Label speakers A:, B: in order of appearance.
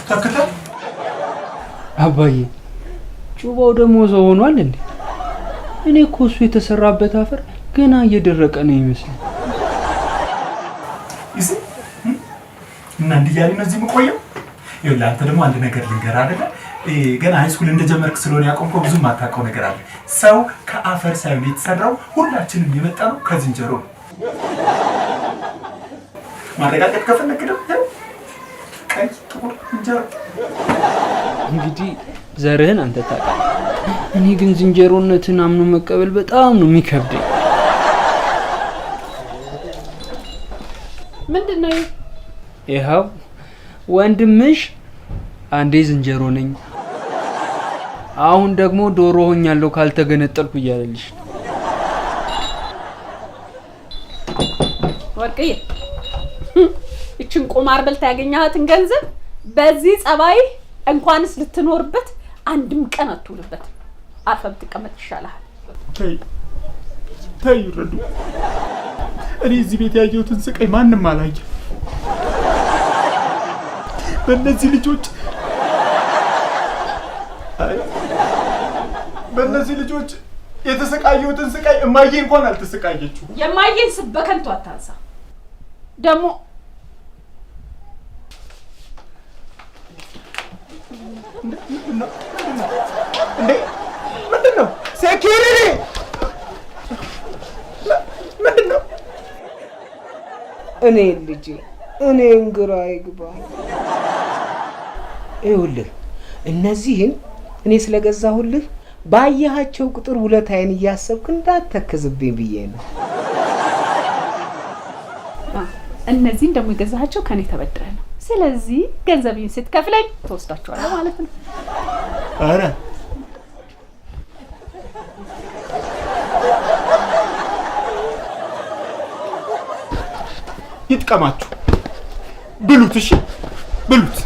A: ተከታ
B: አባዬ ጩባው ደግሞ ሰው ሆኗል እንዴ? እኔ እኮ እሱ የተሰራበት አፈር ገና እየደረቀ ነው ይመስላል።
A: እና እንዲያሊ ነው እዚህ መቆየው። ይኸውልህ አንተ ደግሞ አንድ ነገር ልንገርህ አይደለ? ገና ሃይስኩል እንደጀመርክ ስለሆነ ያቆምከው ብዙም ማታውቀው ነገር አለ። ሰው ከአፈር ሳይሆን የተሰራው ሁላችንም የመጣነው ከዝንጀሮ ነው። ማረጋገጥ ከፈለክ ደግሞ ቀይ ጥቁር ዝንጀሮ
B: እንግዲህ ዘርህን አንተ ታውቃለህ። እኔ ግን ዝንጀሮነትን አምኖ መቀበል በጣም ነው የሚከብደኝ።
C: ምንድነው?
B: ይኸው ወንድምሽ አንዴ ዝንጀሮ ነኝ አሁን ደግሞ ዶሮ ሆኛለሁ ካልተገነጠልኩ እያለልሽ
C: ወርቅዬ እቺን ቁማር በልታ ያገኛሃትን ገንዘብ በዚህ ጸባይ እንኳንስ ልትኖርበት አንድም ቀን አትውልበት። አርፈህ ብትቀመጥ ይሻላል።
A: ተይ ረዱ። እኔ እዚህ ቤት ያየሁትን ስቃይ ማንም አላየም። በእነዚህ ልጆች የተሰቃየሁትን ስቃይ እማዬ እንኳን አልተሰቃየችው።
C: የማዬን ስብ በከንቱ አታንሳ። ደግሞ
A: ምንድነው? ሴኪሪቲ ምንድነው?
D: እኔ ልጄ እኔ እንግራ ይግባኝ። ይኸውልህ እነዚህን እኔ ስለገዛሁልህ ባያቸው ቁጥር ውለታዬን እያሰብክ እንዳትተክዝብኝ ብዬ ነው።
C: እነዚህን ደግሞ የገዛሃቸው ከኔ ተበድረህ ነው። ስለዚህ ገንዘቤን ስትከፍለኝ ተወስዳቸዋለህ ማለት ነው።
A: አረ ይጥቀማችሁ። ብሉት፣ እሺ ብሉት።